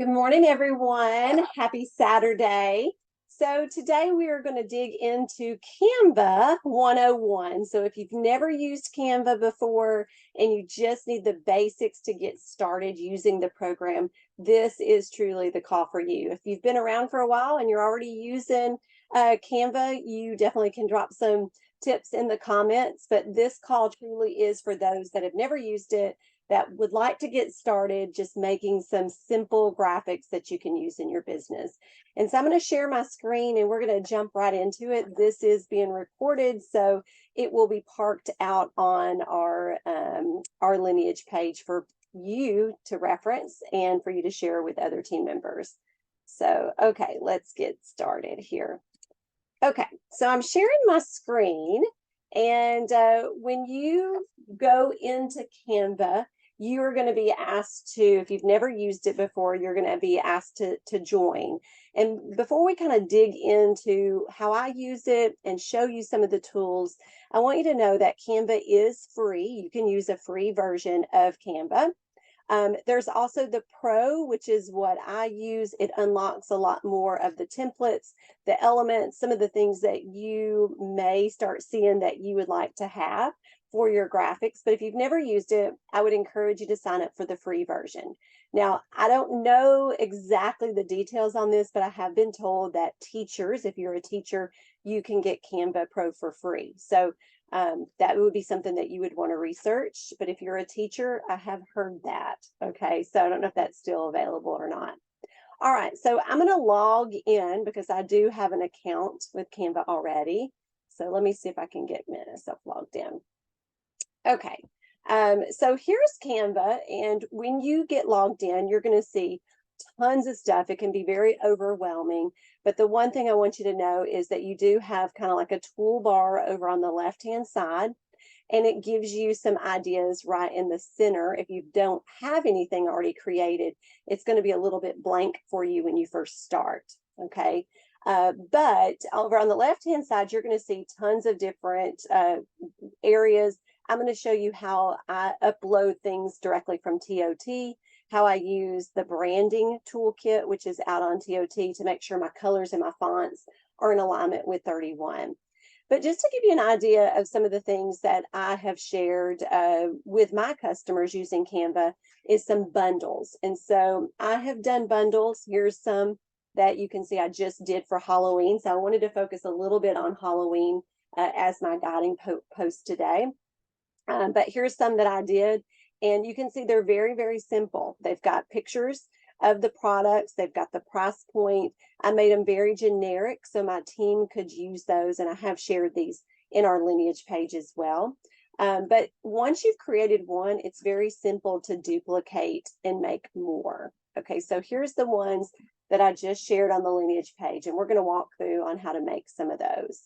Good morning, everyone. Happy Saturday. So today we are going to dig into Canva 101. So if you've never used Canva before and you just need the basics to get started using the program, this is truly the call for you. If you've been around for a while and you're already using Canva, you definitely can drop some tips in the comments, but this call truly is for those that have never used it, that would like to get started just making some simple graphics that you can use in your business. And so I'm going to share my screen and we're going to jump right into it. This is being recorded, so it will be parked out on our lineage page for you to reference and for you to share with other team members. So, okay, let's get started here. Okay, so I'm sharing my screen, and when you go into Canva, you're going to be asked to, if you've never used it before, you're going to be asked to join. And before we kind of dig into how I use it and show you some of the tools, I want you to know that Canva is free. You can use a free version of Canva. There's also the Pro, which is what I use. It unlocks a lot more of the templates, the elements, some of the things that you may start seeing that you would like to have for your graphics. But if you've never used it, I would encourage you to sign up for the free version. Now, I don't know exactly the details on this, but I have been told that teachers, if you're a teacher, you can get Canva Pro for free. So that would be something that you would want to research. But if you're a teacher, I have heard that. Okay, so I don't know if that's still available or not. All right, so I'm going to log in because I do have an account with Canva already. So let me see if I can get myself logged in. Okay, so here's Canva, and when you get logged in, you're going to see tons of stuff. It can be very overwhelming, but the one thing I want you to know is that you do have kind of like a toolbar over on the left-hand side, and it gives you some ideas right in the center. If you don't have anything already created, it's going to be a little bit blank for you when you first start, okay? But over on the left-hand side, you're going to see tons of different areas. I'm going to show you how I upload things directly from TOT, how I use the branding toolkit, which is out on TOT, to make sure my colors and my fonts are in alignment with 31. But just to give you an idea of some of the things that I have shared with my customers using Canva is some bundles. And so I have done bundles. Here's some that you can see I just did for Halloween. So I wanted to focus a little bit on Halloween as my guiding post today. But here's some that I did. And you can see they're very, very simple. They've got pictures of the products. They've got the price point. I made them very generic so my team could use those. And I have shared these in our lineage page as well. But once you've created one, it's very simple to duplicate and make more. Okay, so here's the ones that I just shared on the lineage page. And we're going to walk through on how to make some of those.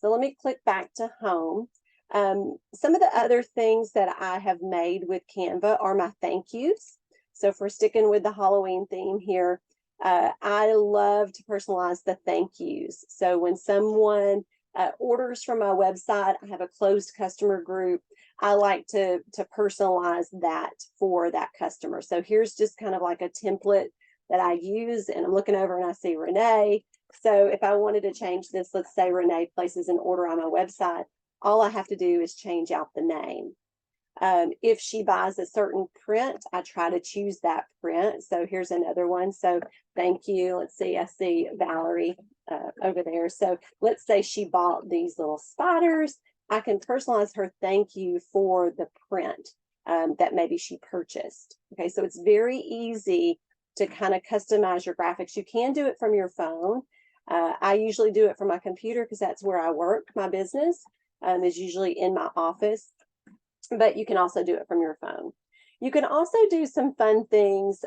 So let me click back to home. Some of the other things that I have made with Canva are my thank yous. So if we're sticking with the Halloween theme here, I love to personalize the thank yous. So when someone orders from my website, I have a closed customer group. I like to personalize that for that customer. So here's just kind of like a template that I use, and I'm looking over and I see Renee. So if I wanted to change this, let's say Renee places an order on my website, all I have to do is change out the name. If she buys a certain print, I try to choose that print. So here's another one. So thank you. Let's see, I see Valerie over there. So let's say she bought these little spiders. I can personalize her thank you for the print that maybe she purchased. Okay, so it's very easy to kind of customize your graphics. You can do it from your phone. I usually do it from my computer because that's where I work. My business is usually in my office, but you can also do it from your phone. You can also do some fun things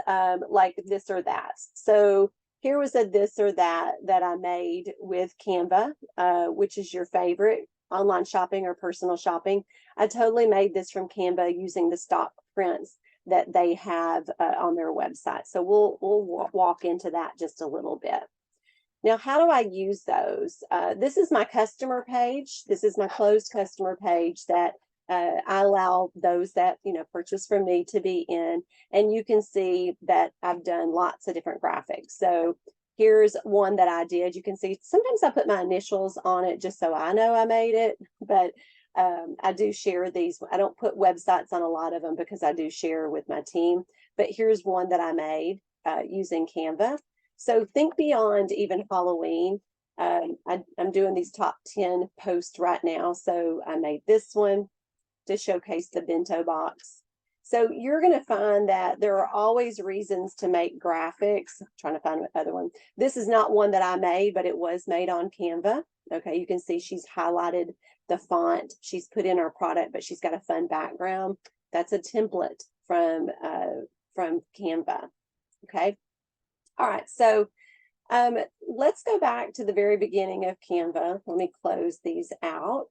like this or that. So here was a this or that that I made with Canva, which is your favorite, online shopping or personal shopping. I totally made this from Canva using the stock prints that they have on their website. So we'll walk into that just a little bit. Now, how do I use those? This is my customer page. This is my closed customer page that I allow those that, purchase from me to be in, and you can see that I've done lots of different graphics. So here's one that I did. You can see sometimes I put my initials on it just so I know I made it, but I do share these. I don't put websites on a lot of them because I do share with my team, but here's one that I made using Canva. So think beyond even Halloween. I'm doing these top 10 posts right now. So I made this one to showcase the bento box. So you're going to find that there are always reasons to make graphics. I'm trying to find another one. This is not one that I made, but it was made on Canva. Okay, you can see she's highlighted the font. She's put in her product, but she's got a fun background. That's a template from Canva. Okay. All right. So let's go back to the very beginning of Canva. Let me close these out.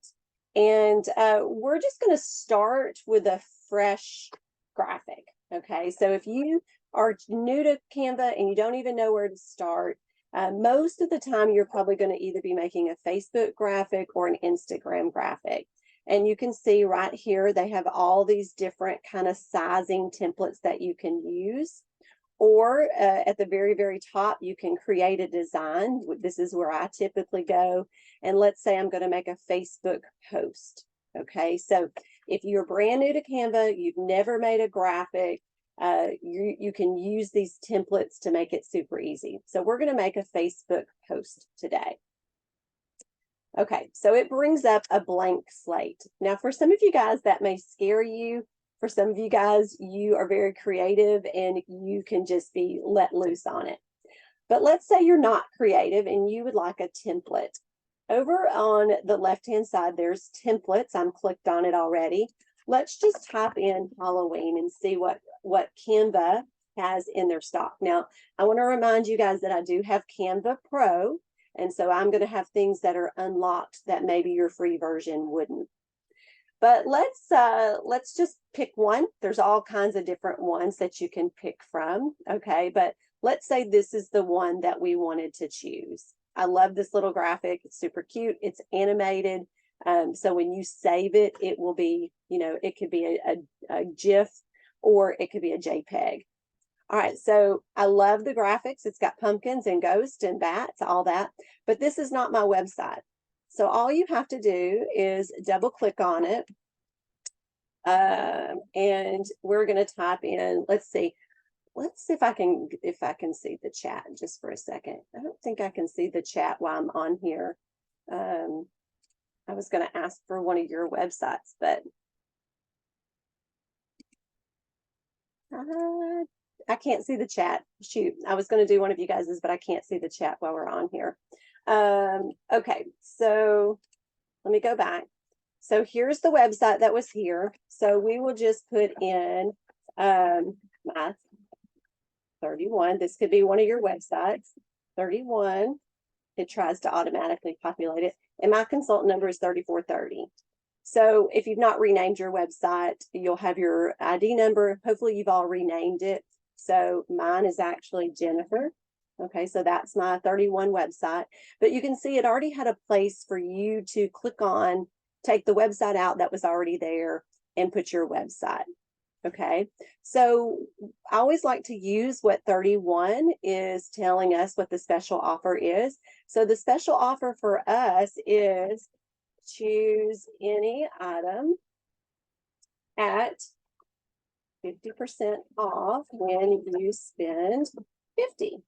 And we're just going to start with a fresh graphic. Okay, so if you are new to Canva and you don't even know where to start, most of the time you're probably going to either be making a Facebook graphic or an Instagram graphic. And you can see right here, they have all these different kind of sizing templates that you can use. Or at the very, very top, you can create a design. This is where I typically go. And let's say I'm going to make a Facebook post. Okay, so if you're brand new to Canva, you've never made a graphic, you can use these templates to make it super easy. So we're going to make a Facebook post today. Okay, so it brings up a blank slate. Now, for some of you guys, that may scare you. For some of you guys, you are very creative and you can just be let loose on it. But let's say you're not creative and you would like a template. Over on the left-hand side, there's templates. I'm clicked on it already. Let's just type in Halloween and see what Canva has in their stock. Now, I want to remind you guys that I do have Canva Pro, and so I'm going to have things that are unlocked that maybe your free version wouldn't. But let's just pick one. There's all kinds of different ones that you can pick from, okay? But let's say this is the one that we wanted to choose. I love this little graphic. It's super cute. It's animated. So when you save it, it will be, it could be a GIF or it could be a JPEG. All right, so I love the graphics. It's got pumpkins and ghosts and bats, all that. But this is not my website. So all you have to do is double click on it. And we're going to type in, let's see if I can see the chat just for a second. I don't think I can see the chat while I'm on here. I was going to ask for one of your websites, but I can't see the chat. Shoot, I was going to do one of you guys's, but I can't see the chat while we're on here. Okay, so let me go back. So here's the website that was here. So we will just put in my 31. This could be one of your websites. 31. It tries to automatically populate it. And my consultant number is 3430. So if you've not renamed your website, you'll have your ID number. Hopefully you've all renamed it. So mine is actually Jennifer. Okay, so that's my 31 website. But you can see it already had a place for you to click on, take the website out that was already there, and put your website. Okay, so I always like to use what 31 is telling us what the special offer is. So the special offer for us is choose any item at 50% off when you spend 50.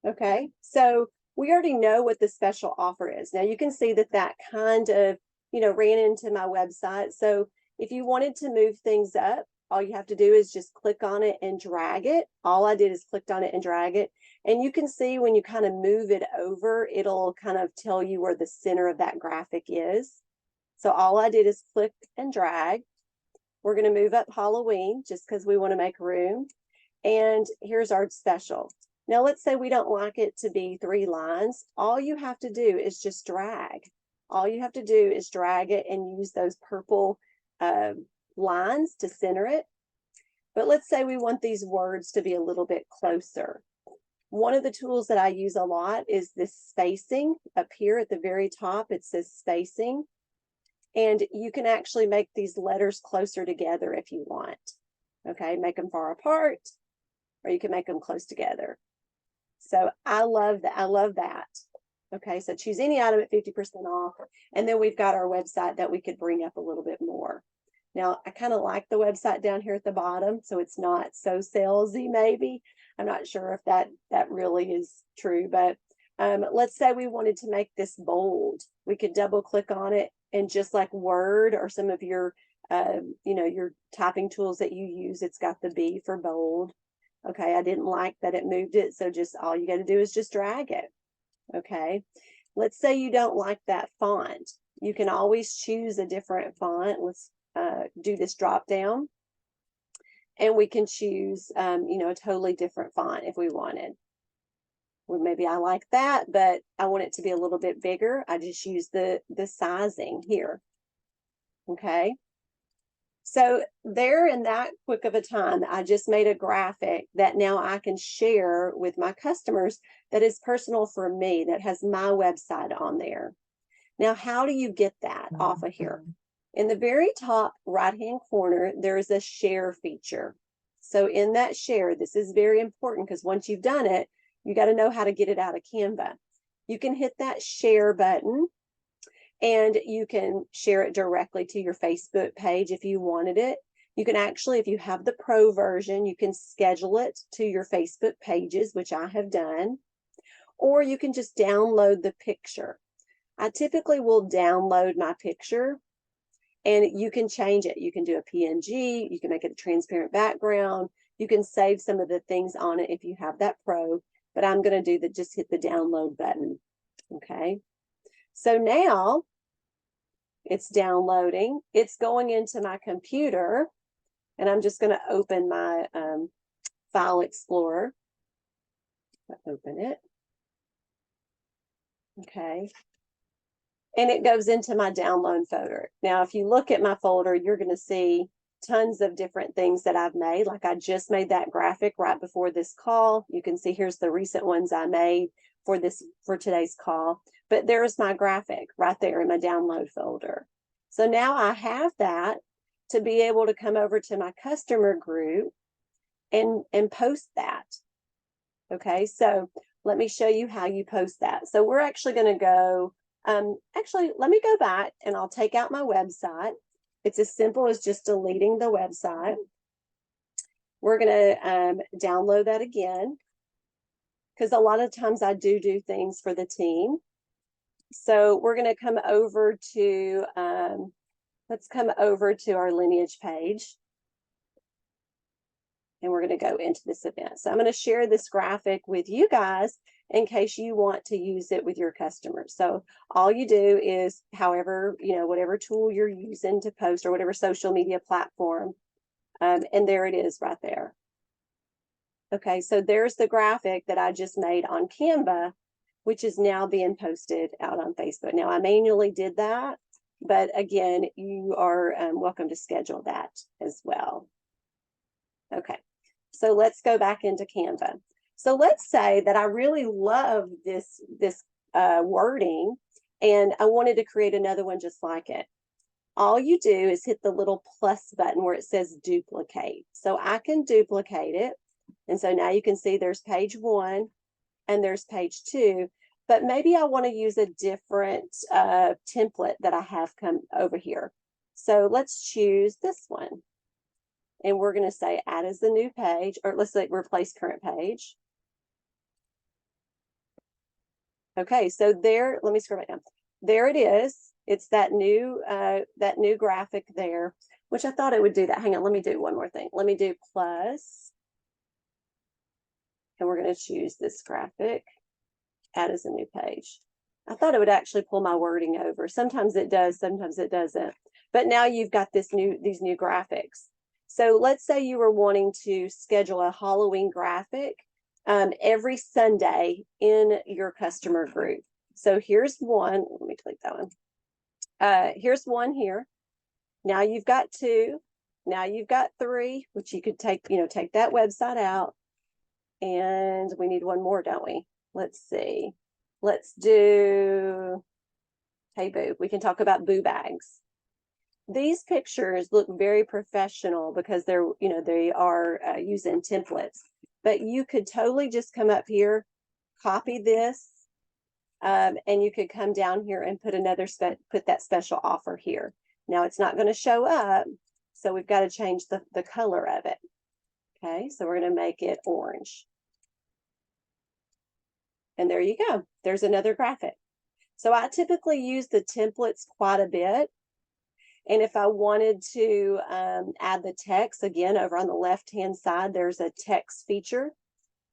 Okay, so we already know what the special offer is. Now you can see that kind of, ran into my website. So if you wanted to move things up, all you have to do is just click on it and drag it. All I did is clicked on it and drag it. And you can see when you kind of move it over, it'll kind of tell you where the center of that graphic is. So all I did is click and drag. We're going to move up Halloween just because we want to make room. And here's our special. Now, let's say we don't like it to be 3 lines. All you have to do is just drag. All you have to do is drag it and use those purple lines to center it. But let's say we want these words to be a little bit closer. One of the tools that I use a lot is this spacing. Up here at the very top, it says spacing. And you can actually make these letters closer together if you want. Okay, make them far apart, or you can make them close together. So I love that. I love that. Okay, so choose any item at 50% off. And then we've got our website that we could bring up a little bit more. Now, I kind of like the website down here at the bottom, so it's not so salesy maybe. I'm not sure if that really is true, but let's say we wanted to make this bold. We could double click on it, and just like Word or some of your, your typing tools that you use, it's got the B for bold. Okay, I didn't like that it moved it, so just all you got to do is just drag it. Okay, let's say you don't like that font. You can always choose a different font. Let's do this drop down, and we can choose, a totally different font if we wanted. Well, maybe I like that, but I want it to be a little bit bigger. I just use the sizing here. Okay. So there, in that quick of a time, I just made a graphic that now I can share with my customers that is personal for me, that has my website on there. Now, how do you get that off of here? In the very top right-hand corner, there is a share feature. So in that share, this is very important because once you've done it, you got to know how to get it out of Canva. You can hit that share button, and you can share it directly to your Facebook page if you wanted it. You can actually, if you have the pro version, you can schedule it to your Facebook pages, which I have done, or you can just download the picture. I typically will download my picture, and you can change it. You can do a PNG, you can make it a transparent background, you can save some of the things on it if you have that pro, but I'm going to do just hit the download button. Okay, so now it's downloading, it's going into my computer, and I'm just going to open my File Explorer. Open it. Okay. And it goes into my download folder. Now, if you look at my folder, you're going to see tons of different things that I've made. Like I just made that graphic right before this call. You can see here's the recent ones I made for today's call. But there's my graphic right there in my download folder. So now I have that to be able to come over to my customer group and post that. Okay, so let me show you how you post that. So we're actually going to go, actually, let me go back and I'll take out my website. It's as simple as just deleting the website. We're going to download that again, because a lot of times I do things for the team. So we're going to come over to, let's come over to our lineage page. And we're going to go into this event. So I'm going to share this graphic with you guys in case you want to use it with your customers. So all you do is, however, whatever tool you're using to post, or whatever social media platform, and there it is right there. Okay, so there's the graphic that I just made on Canva, which is now being posted out on Facebook. Now, I manually did that, but again, you are welcome to schedule that as well. Okay, so let's go back into Canva. So let's say that I really love this wording, and I wanted to create another one just like it. All you do is hit the little plus button where it says duplicate. So I can duplicate it. And so now you can see there's page 1 and there's page 2, but maybe I want to use a different template that I have come over here. So let's choose this one. And we're going to say add as the new page, or let's say replace current page. Okay, so there, let me scroll back down. There it is. It's that new graphic there, which I thought it would do that. Hang on, let me do one more thing. Let me do plus, and we're going to choose this graphic, add as a new page. I thought it would actually pull my wording over. Sometimes it does, sometimes it doesn't. But now you've got these new graphics. So let's say you were wanting to schedule a Halloween graphic every Sunday in your customer group. So here's one. Let me click that one. Here's one here. Now you've got 2. Now you've got 3, which you could take that website out. And we need one more, don't we? Let's see. Let's do, hey, boo. We can talk about boo bags. these pictures look very professional because they're, they are using templates. But you could totally just come up here, copy this, and you could come down here and put put that special offer here. Now it's not going to show up, so we've got to change the color of it. Okay, so we're going to make it orange. And there you go. There's another graphic. So I typically use the templates quite a bit. And if I wanted to add the text, again, over on the left-hand side, there's a text feature.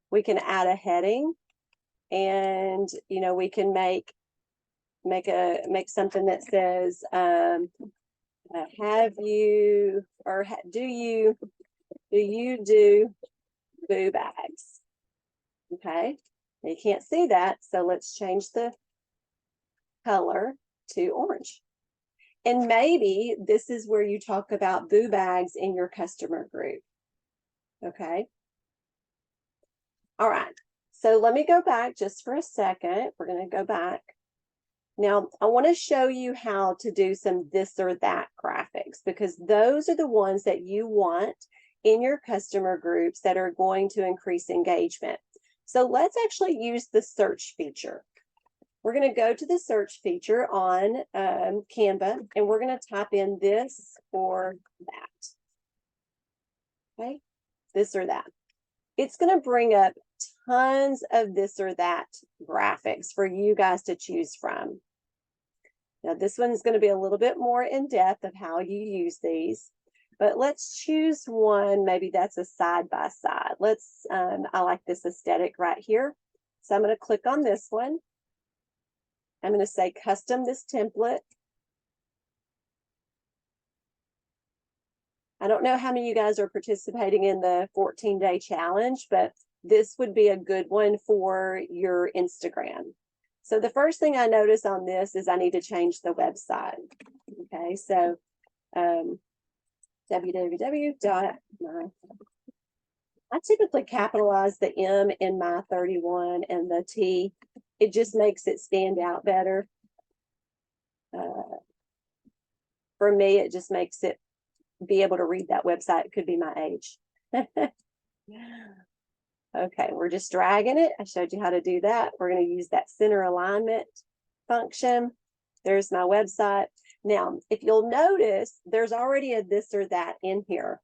We can add a heading, and we can make something that says, have you, or do you do boo bags? Okay, you can't see that, so let's change the color to orange. And maybe this is where you talk about boo bags in your customer group. Okay. All right. So let me go back just for a second. We're going to go back. Now, I want to show you how to do some this or that graphics, because those are the ones that you want in your customer groups that are going to increase engagement. So let's actually use the search feature. We're going to go to the search feature on Canva, and we're going to type in this or that. Okay, this or that. It's going to bring up tons of this or that graphics for you guys to choose from. Now, this one's going to be a little bit more in depth of how you use these, but let's choose one. Maybe that's a side by side. I like this aesthetic right here. So I'm going to click on this one. I'm going to say custom this template. I don't know how many of you guys are participating in the 14-day challenge, but this would be a good one for your Instagram. So the first thing I notice on this is I need to change the website. Okay, so www. I typically capitalize the M in my 31 and the T. It just makes it stand out better. For me, it just makes it be able to read that website. It could be my age. Okay, we're just dragging it. I showed you how to do that. We're going to use that center alignment function. There's my website. Now, if you'll notice, there's already a this or that in here,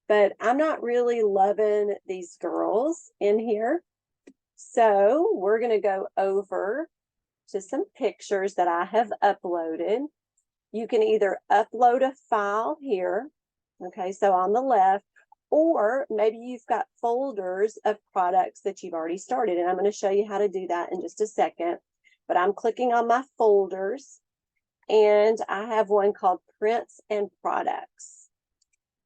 but I'm not really loving these girls in here. So we're going to go over to some pictures that I have uploaded. You can either upload a file here, okay, so on the left, or maybe you've got folders of products that you've already started, and I'm going to show you how to do that in just a second. But I'm clicking on my folders, and I have one called Prints and Products.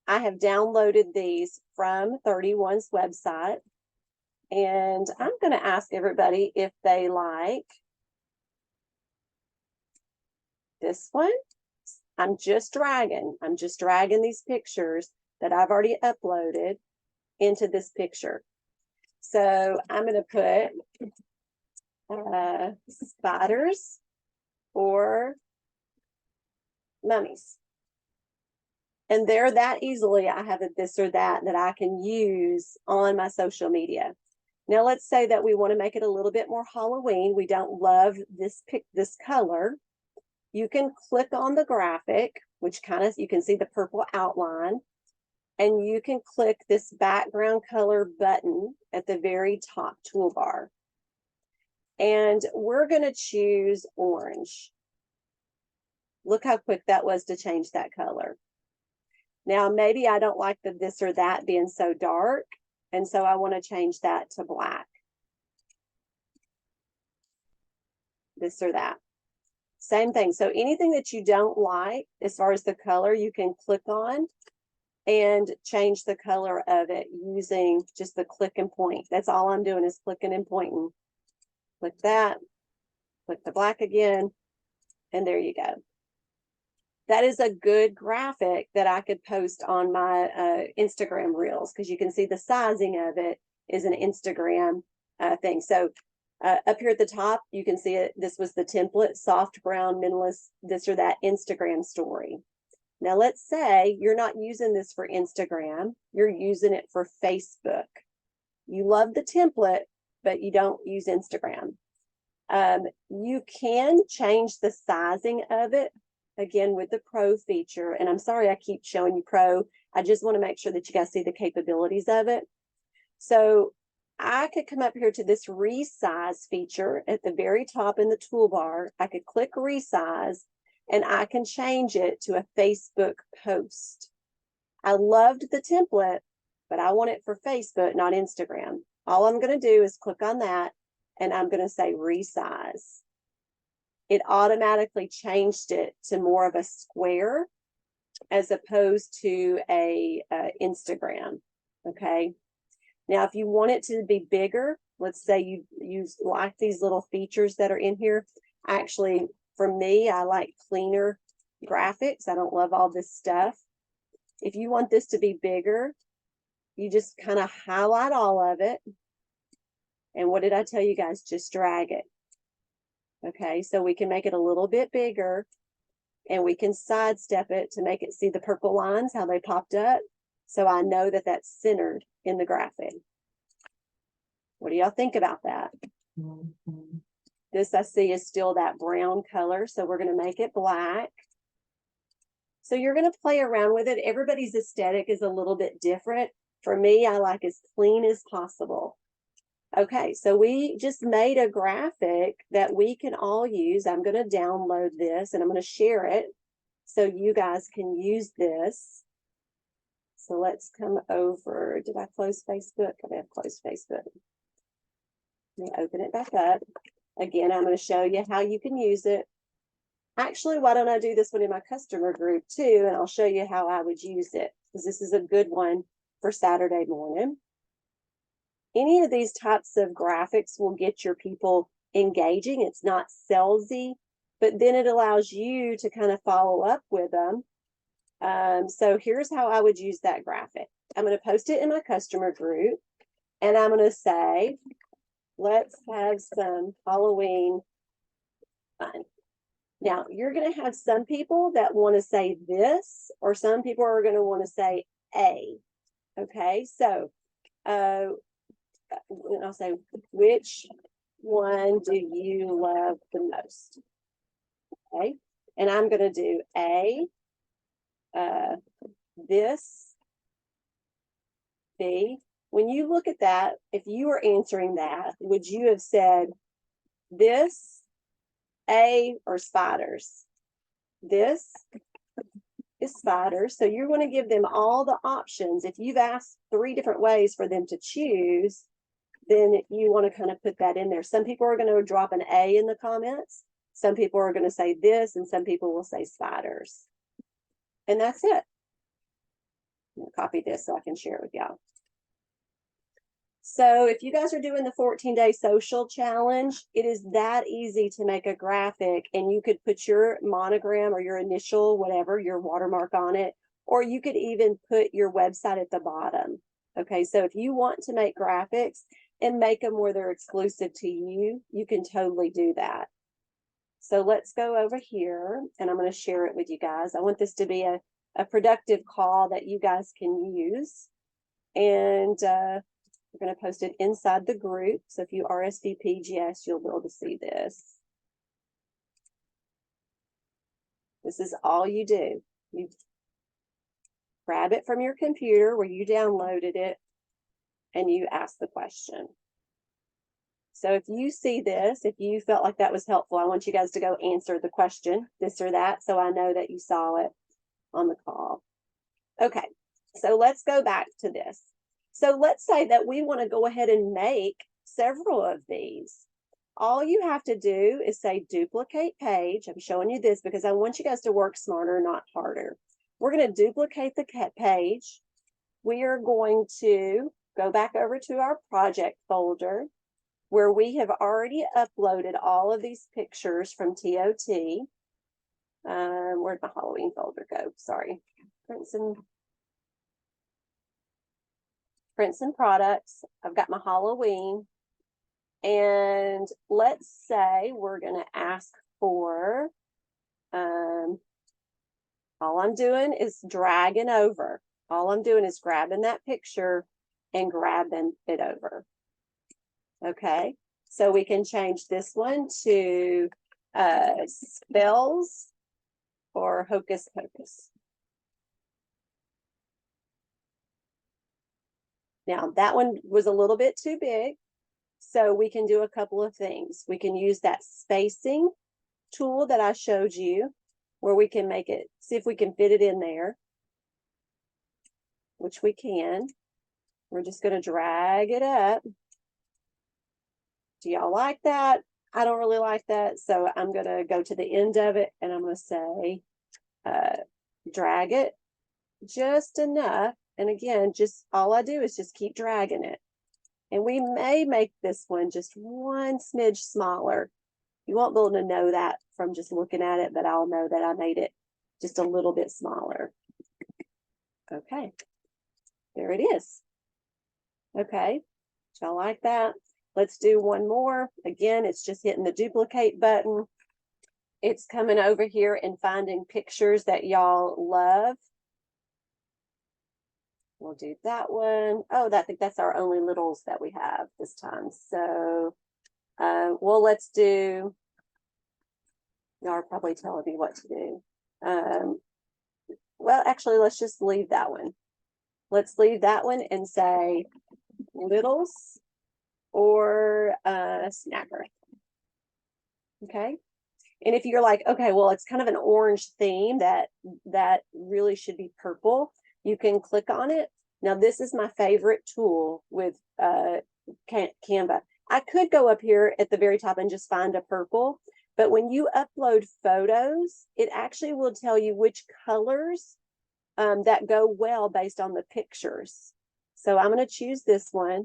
I have downloaded these from 31's website, and I'm going to ask everybody if they like this one. I'm just dragging these pictures that I've already uploaded into this picture. So I'm going to put spiders or mummies. And there, that easily I have a this or that I can use on my social media. Now let's say that we want to make it a little bit more Halloween. We don't love this color. You can click on the graphic, which you can see the purple outline, and you can click this background color button at the very top toolbar. And we're going to choose orange. Look how quick that was to change that color. Now, maybe I don't like the this or that being so dark, and so I want to change that to black. This or that. Same thing. So anything that you don't like as far as the color, you can click on and change the color of it using just the click and point. That's all I'm doing is clicking and pointing. Click that, click the black again, and there you go. That is a good graphic that I could post on my Instagram Reels, because you can see the sizing of it is an Instagram thing. So up here at the top, you can see it. This was the template, soft brown, minimalist, this or that Instagram story. Now, let's say you're not using this for Instagram, you're using it for Facebook. You love the template, but you don't use Instagram. You can change the sizing of it, again, with the Pro feature. And I'm sorry I keep showing you Pro. I just want to make sure that you guys see the capabilities of it. So I could come up here to this resize feature at the very top in the toolbar. I could click resize, and I can change it to a Facebook post. I loved the template, but I want it for Facebook, not Instagram. All I'm going to do is click on that, and I'm going to say resize. It automatically changed it to more of a square as opposed to a Instagram. Okay. Now, if you want it to be bigger, let's say you like these little features that are in here. Actually, for me, I like cleaner graphics. I don't love all this stuff. If you want this to be bigger, you just kind of highlight all of it. And what did I tell you guys? Just drag it. Okay, so we can make it a little bit bigger, and we can sidestep it to make it see the purple lines, how they popped up. So I know that that's centered in the graphic. What do y'all think about that? This I see is still that brown color, so we're going to make it black. So you're going to play around with it. Everybody's aesthetic is a little bit different. For me, I like as clean as possible. Okay, so we just made a graphic that we can all use. I'm going to download this, and I'm going to share it so you guys can use this. So let's come over. Did I close Facebook? I may have closed Facebook. Let me open it back up. Again, I'm going to show you how you can use it. Actually, why don't I do this one in my customer group too, and I'll show you how I would use it, because this is a good one for Saturday morning. Any of these types of graphics will get your people engaging. It's not salesy, but then it allows you to kind of follow up with them. So here's how I would use that graphic. I'm going to post it in my customer group, and I'm going to say, let's have some Halloween fun. Now, you're going to have some people that want to say this, or some people are going to want to say A. Okay, so I'll say, which one do you love the most? Okay, and I'm going to do A, this, B. When you look at that, if you were answering that, would you have said this, A, or spiders? This is spiders. So you're going to give them all the options. If you've asked 3 different ways for them to choose, then you want to kind of put that in there. Some people are going to drop an A in the comments. Some people are going to say this, and some people will say spiders. And that's it. I'm going to copy this so I can share it with y'all. So if you guys are doing the 14-day social challenge, it is that easy to make a graphic, and you could put your monogram or your initial, whatever, your watermark on it, or you could even put your website at the bottom. Okay, so if you want to make graphics and make them where they're exclusive to you, you can totally do that. So let's go over here, and I'm going to share it with you guys. I want this to be a productive call that you guys can use. And we're going to post it inside the group. So if you RSVP'd, yes, you'll be able to see this. This is all you do. You grab it from your computer where you downloaded it, and you ask the question. So if you see this, if you felt like that was helpful, I want you guys to go answer the question, this or that, so I know that you saw it on the call. Okay, so let's go back to this. So let's say that we want to go ahead and make several of these. All you have to do is say duplicate page. I'm showing you this because I want you guys to work smarter, not harder. We're going to duplicate the page. We are going to go back over to our project folder where we have already uploaded all of these pictures from TOT. Where'd my Halloween folder go? Sorry. Prints and products. I've got my Halloween. And let's say we're going to ask for All I'm doing is dragging over. All I'm doing is grabbing that picture and grabbing it over. Okay, so we can change this one to spells or hocus pocus. Now that one was a little bit too big, so we can do a couple of things. We can use that spacing tool that I showed you, where we can make it, see if we can fit it in there, which we can. We're just going to drag it up. Do y'all like that? I don't really like that, so I'm going to go to the end of it, and I'm going to say, drag it just enough. And again, just all I do is just keep dragging it. And we may make this one just one smidge smaller. You won't be able to know that from just looking at it, but I'll know that I made it just a little bit smaller. Okay, there it is. Okay, y'all like that? Let's do one more. Again, it's just hitting the duplicate button. It's coming over here and finding pictures that y'all love. We'll do that one. Oh, I think that's our only littles that we have this time. So, well, let's do, y'all are probably telling me what to do. Well, actually, let's just leave that one. Let's leave that one and say littles or snacker. Okay. And if you're like, okay, well, it's kind of an orange theme that really should be purple, you can click on it. Now, this is my favorite tool with Canva. I could go up here at the very top and just find a purple, but when you upload photos, it actually will tell you which colors that go well based on the pictures. So I'm going to choose this one,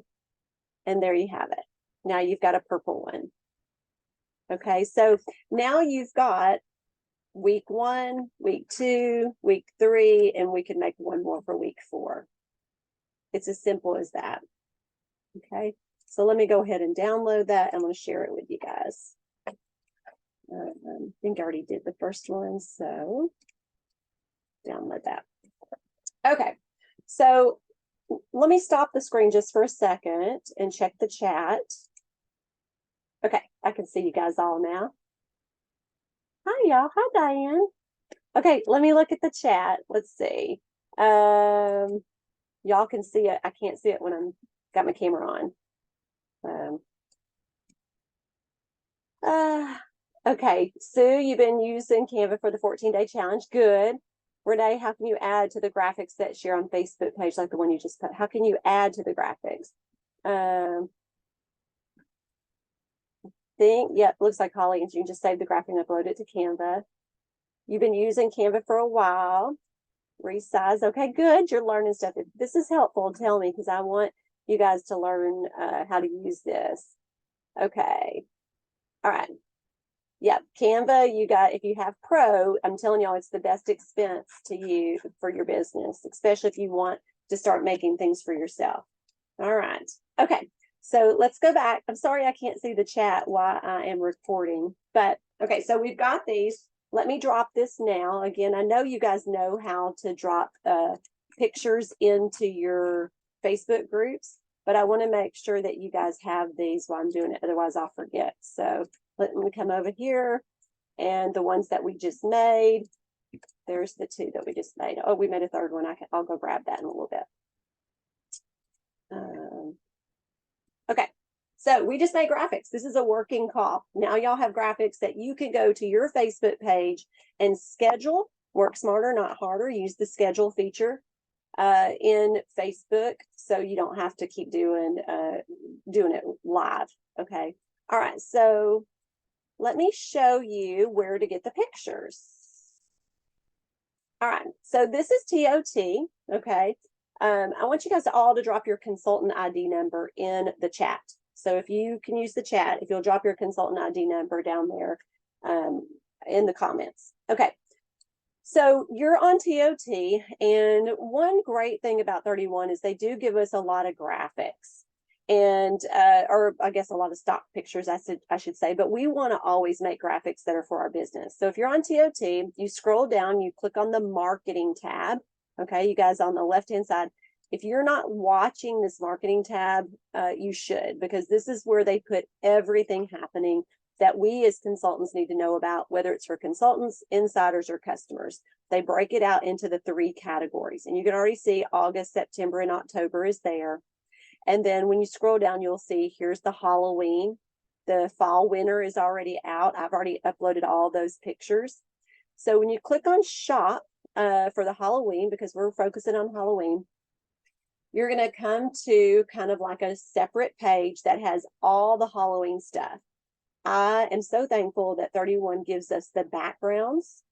and there you have it. Now you've got a purple one. Okay, so now you've got week 1, week 2, week 3, and we can make one more for week 4. It's as simple as that. Okay, so let me go ahead and download that. I'm going to share it with you guys. I think I already did the first one, so download that. Okay, so let me stop the screen just for a second and check the chat. Okay, I can see you guys all now. Hi, y'all. Hi, Diane. Okay, let me look at the chat. Let's see. Y'all can see it. I can't see it when I'm got my camera on. Okay, Sue, you've been using Canva for the 14-day challenge. Good. Renee, how can you add to the graphics that share on Facebook page like the one you just put? How can you add to the graphics? Yep, looks like Holly, and you can just save the graphic and upload it to Canva. You've been using Canva for a while. Resize. Okay, good. You're learning stuff. If this is helpful, tell me, because I want you guys to learn how to use this. Okay. All right. Yep, Canva, if you have Pro, I'm telling y'all it's the best expense to use for your business, especially if you want to start making things for yourself. All right. Okay. So let's go back. I'm sorry I can't see the chat while I am recording, but okay, so we've got these. Let me drop this now. Again, I know you guys know how to drop pictures into your Facebook groups, but I want to make sure that you guys have these while I'm doing it. Otherwise, I'll forget. So let me come over here, and the ones that we just made, there's the 2 that we just made. Oh, we made a 3rd one. I'll go grab that in a little bit. Okay, so we just made graphics. This is a working call. Now y'all have graphics that you can go to your Facebook page and schedule. Work smarter, not harder. Use the schedule feature in Facebook, so you don't have to keep doing it live. Okay. All right. So let me show you where to get the pictures. All right. So this is TOT. Okay. I want you guys all to drop your consultant ID number in the chat. So if you can use the chat, if you'll drop your consultant ID number down there in the comments. Okay. So you're on TOT, and one great thing about 31 is they do give us a lot of graphics. and or I guess a lot of stock pictures, I should say, but we want to always make graphics that are for our business. So if you're on TOT, you scroll down, you click on the marketing tab. Okay, you guys on the left-hand side. If you're not watching this marketing tab, you should, because this is where they put everything happening that we as consultants need to know about, whether it's for consultants, insiders, or customers. They break it out into the 3 categories, and you can already see August, September, and October is there. And then when you scroll down, you'll see here's the Halloween. The fall winter is already out. I've already uploaded all those pictures. So when you click on shop for the Halloween, because we're focusing on Halloween, you're going to come to kind of like a separate page that has all the Halloween stuff. I am so thankful that 31 gives us the backgrounds.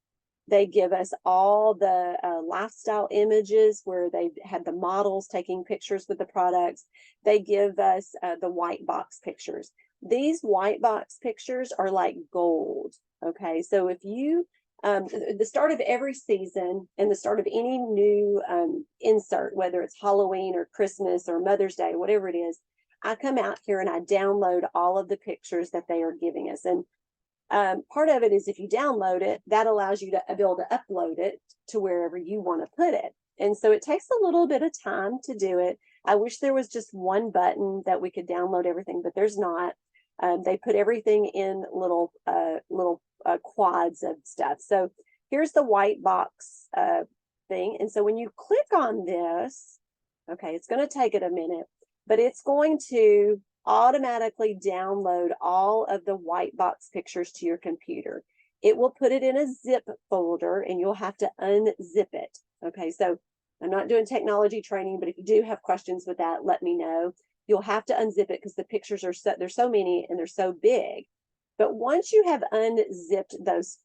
They give us all the lifestyle images where they had the models taking pictures with the products. They give us the white box pictures. These white box pictures are like gold. Okay, so if you, the start of every season and the start of any new insert, whether it's Halloween or Christmas or Mother's Day, whatever it is, I come out here and I download all of the pictures that they are giving us. And part of it is if you download it, that allows you to be able to upload it to wherever you want to put it. And so it takes a little bit of time to do it. I wish there was just one button that we could download everything, but there's not. They put everything in little quads of stuff. So here's the white box thing. And so when you click on this, okay, it's going to take it a minute, but it's going to automatically download all of the white box pictures to your computer. It will put it in a zip folder and you'll have to unzip it. Okay, so I'm not doing technology training, but if you do have questions with that, let me know. You'll have to unzip it because the pictures are there's so many and they're so big. But once you have unzipped those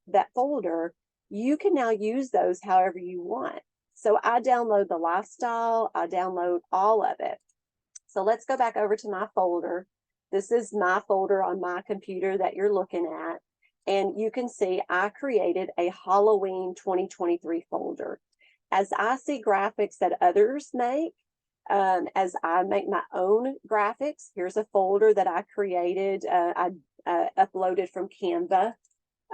that folder, you can now use those however you want. So I download the lifestyle, I download all of it. So let's go back over to my folder. This is my folder on my computer that you're looking at. And you can see I created a Halloween 2023 folder. As I see graphics that others make, as I make my own graphics, here's a folder that I created. I uploaded from Canva.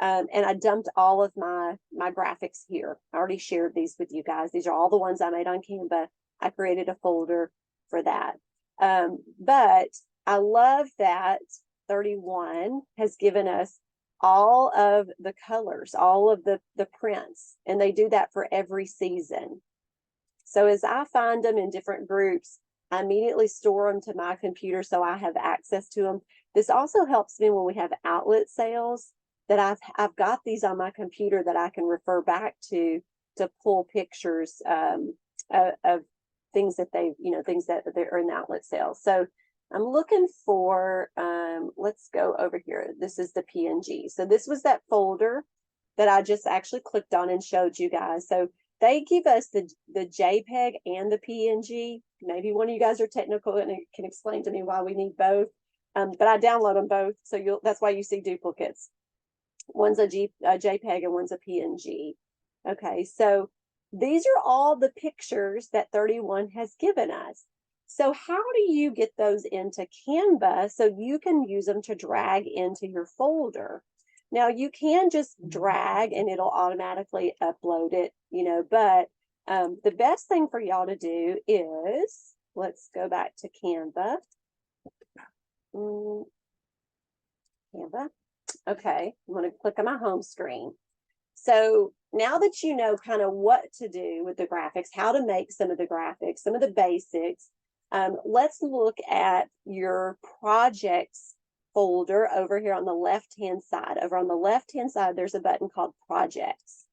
And I dumped all of my graphics here. I already shared these with you guys. These are all the ones I made on Canva. I created a folder for that. But I love that 31 has given us all of the colors, all of the prints, and they do that for every season. So as I find them in different groups, I immediately store them to my computer so I have access to them. This also helps me when we have outlet sales that I've got these on my computer that I can refer back to pull pictures of things that things that they're in outlet sales. So I'm looking for, let's go over here. This is the PNG. So this was that folder that I just actually clicked on and showed you guys. So they give us the JPEG and the PNG. Maybe one of you guys are technical and can explain to me why we need both. But I download them both. So that's why you see duplicates. One's a JPEG and one's a PNG. Okay, so these are all the pictures that 31 has given us. So how do you get those into Canva so you can use them to drag into your folder? Now you can just drag and it'll automatically upload it, but the best thing for y'all to do is, let's go back to Canva. Canva. Okay, I'm going to click on my home screen. So now that you know kind of what to do with the graphics, how to make some of the graphics, some of the basics, let's look at your projects folder over here on the left-hand side. Over on the left-hand side, there's a button called Projects.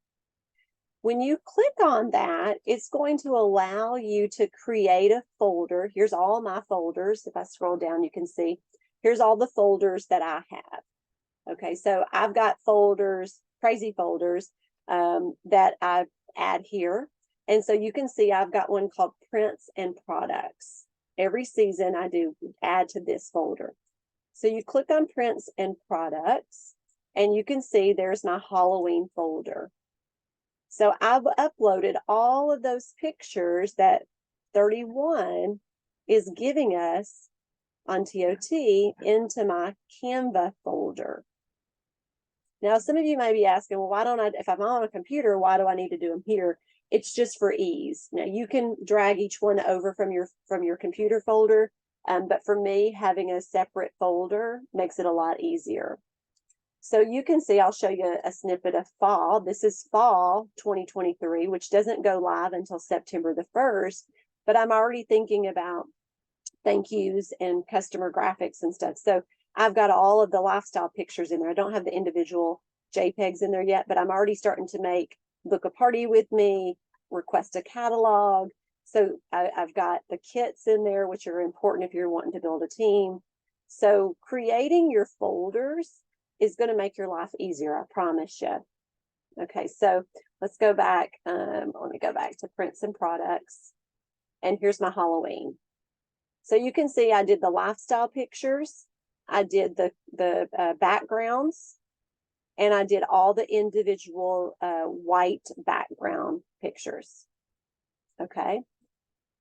When you click on that, it's going to allow you to create a folder. Here's all my folders. If I scroll down, you can see here's all the folders that I have. Okay, so I've got folders, crazy folders that I add here. And so you can see I've got one called Prints and Products. Every season I do add to this folder. So you click on Prints and Products, and you can see there's my Halloween folder. So I've uploaded all of those pictures that 31 is giving us on TOT into my Canva folder. Now, some of you may be asking, well, why don't I, if I'm on a computer, why do I need to do them here? It's just for ease. Now, you can drag each one over from your computer folder, but for me, having a separate folder makes it a lot easier. So you can see, I'll show you a snippet of fall. This is fall 2023, which doesn't go live until September the 1st, but I'm already thinking about thank yous and customer graphics and stuff. So I've got all of the lifestyle pictures in there. I don't have the individual JPEGs in there yet, but I'm already starting to make book a party with me, request a catalog. So I've got the kits in there, which are important if you're wanting to build a team. So creating your folders is going to make your life easier, I promise you. Okay, so let's go back. Let me go back to prints and products. And here's my Halloween. So you can see I did the lifestyle pictures, I did the backgrounds, and I did all the individual white background pictures. Okay,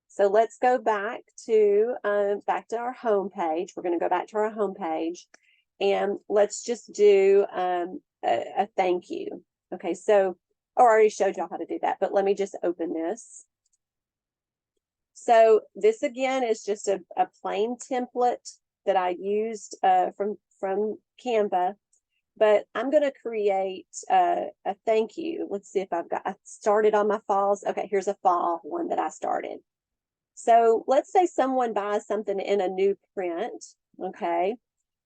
so let's go back to our home page. We're going to go back to our home page, and let's just do a thank you. Okay, so I already showed y'all how to do that, but let me just open this. So this again is just a plain template that I used from Canva, but I'm going to create a thank you. Let's see if I started on my falls. Okay, here's a fall one that I started. So let's say someone buys something in a new print. Okay,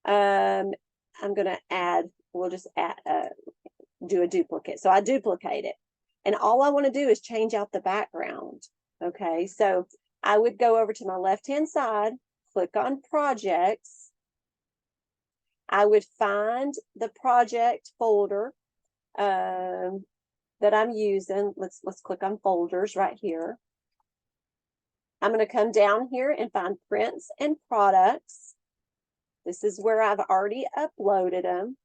I'm going to add. We'll just do a duplicate. So I duplicate it, and all I want to do is change out the background. Okay, so I would go over to my left-hand side, click on projects. I would find the project folder that I'm using. Let's click on folders right here. I'm going to come down here and find prints and products. This is where I've already uploaded them.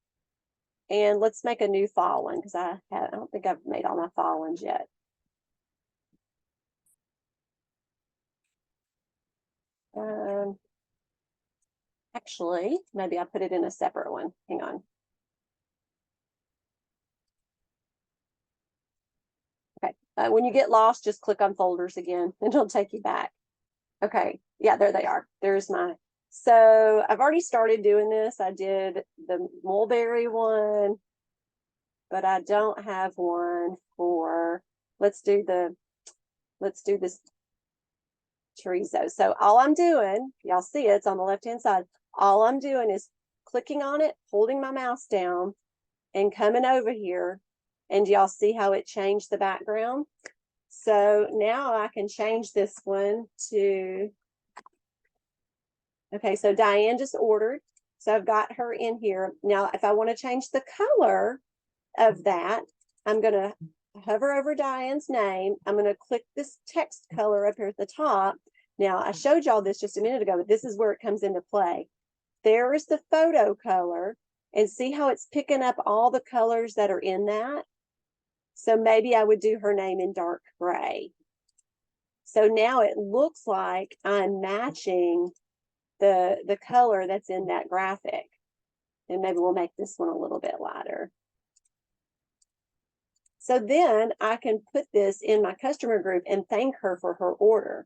And let's make a new fall one because I don't think I've made all my fall ones yet. Actually, maybe I put it in a separate one. Hang on. Okay, when you get lost, just click on folders again, and it'll take you back. Okay, yeah, there they are. There's my, so I've already started doing this. I did the mulberry one, but I don't have one for, let's do this chorizo. So all I'm doing, y'all see it's on the left-hand side. All I'm doing is clicking on it, holding my mouse down, and coming over here. And y'all see how it changed the background? So now I can change this one to, okay, so Diane just ordered. So I've got her in here. Now, if I want to change the color of that, I'm going to hover over Diane's name. I'm going to click this text color up here at the top. Now, I showed y'all this just a minute ago, but this is where it comes into play. There is the photo color, and see how it's picking up all the colors that are in that? So maybe I would do her name in dark gray. So now it looks like I'm matching the color that's in that graphic. And maybe we'll make this one a little bit lighter. So then I can put this in my customer group and thank her for her order.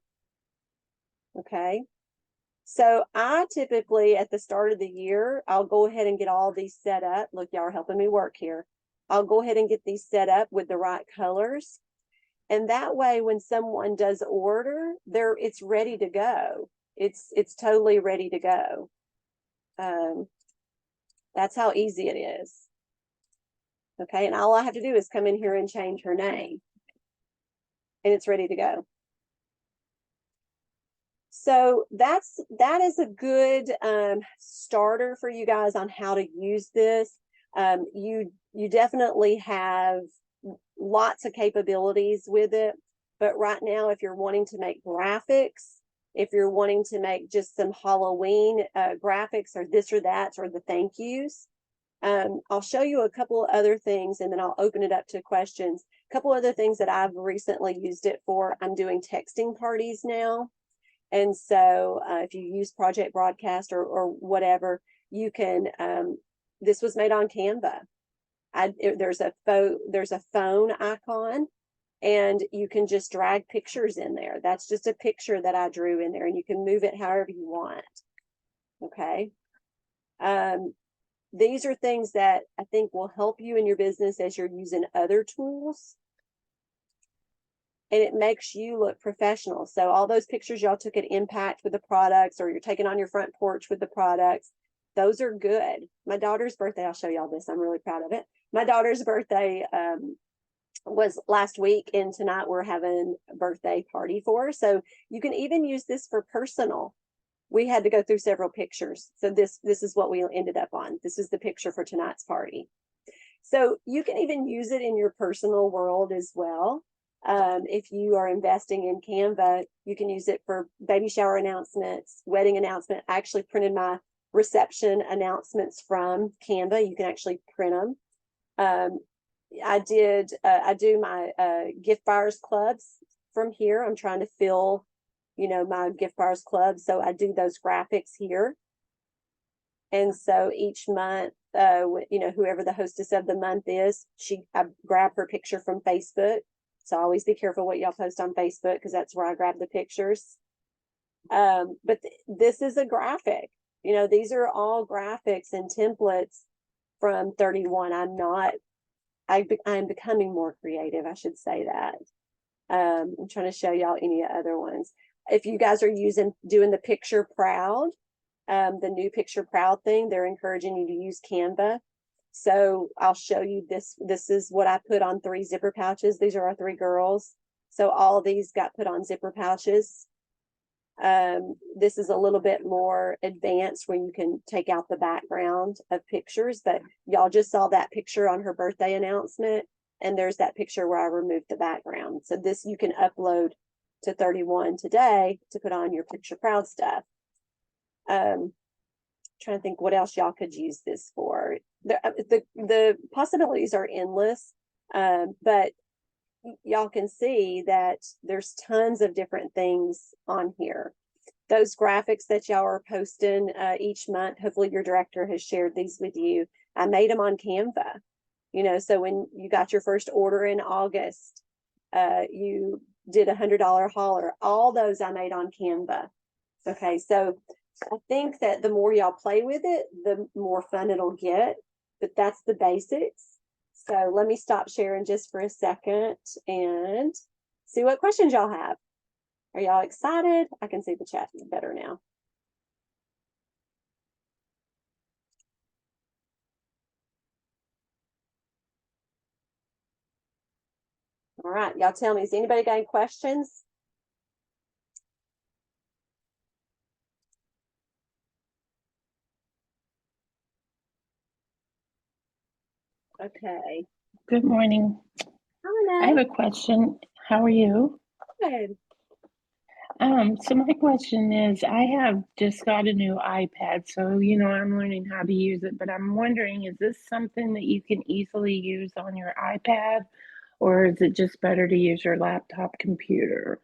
Okay. So I typically, at the start of the year, I'll go ahead and get all these set up. Look, y'all are helping me work here. I'll go ahead and get these set up with the right colors. And that way, when someone does order, it's ready to go. It's totally ready to go. That's how easy it is. Okay, and all I have to do is come in here and change her name. And it's ready to go. So that is a good starter for you guys on how to use this. You definitely have lots of capabilities with it, but right now, if you're wanting to make graphics, if you're wanting to make just some Halloween graphics or this or that or the thank yous, I'll show you a couple other things and then I'll open it up to questions. A couple other things that I've recently used it for. I'm doing texting parties now. And so if you use Project Broadcast or whatever, you can, this was made on Canva. There's a phone icon, and you can just drag pictures in there. That's just a picture that I drew in there, and you can move it however you want. Okay. These are things that I think will help you in your business as you're using other tools. And it makes you look professional. So all those pictures y'all took at Impact with the products, or you're taking on your front porch with the products, those are good. My daughter's birthday, I'll show y'all this. I'm really proud of it. My daughter's birthday was last week, and tonight we're having a birthday party for her. So you can even use this for personal. We had to go through several pictures. So this is what we ended up on. This is the picture for tonight's party. So you can even use it in your personal world as well. If you are investing in Canva, you can use it for baby shower announcements, wedding announcement. I actually printed my reception announcements from Canva. You can actually print them. I do my gift buyers clubs from here. I'm trying to fill, my gift buyers club. So I do those graphics here. And so each month, whoever the hostess of the month is, I grab her picture from Facebook. So always be careful what y'all post on Facebook, because that's where I grab the pictures. But this is a graphic. These are all graphics and templates from 31. I'm becoming more creative, I should say that. I'm trying to show y'all any other ones. If you guys are doing the Picture Proud, the new Picture Proud thing, they're encouraging you to use Canva. So I'll show you this. This is what I put on 3 zipper pouches. These are our 3 girls. So all these got put on zipper pouches. This is a little bit more advanced, where you can take out the background of pictures, but y'all just saw that picture on her birthday announcement, and there's that picture where I removed the background. So this you can upload to 31 today to put on your Picture Proud stuff. Trying to think what else y'all could use this for. The possibilities are endless, but y'all can see that there's tons of different things on here. Those graphics that y'all are posting each month, hopefully your director has shared these with you. I made them on Canva. So when you got your first order in August, you did $100 hauler. All those I made on Canva. Okay, so I think that the more y'all play with it, the more fun it'll get. But that's the basics. So let me stop sharing just for a second and see what questions y'all have. Are y'all excited? I can see the chat better now. All right, y'all tell me, has anybody got any questions? Okay. Good morning. Hi, I have a question. How are you? Good. So my question is, I have just got a new iPad, so I'm learning how to use it, but I'm wondering, is this something that you can easily use on your iPad, or is it just better to use your laptop computer?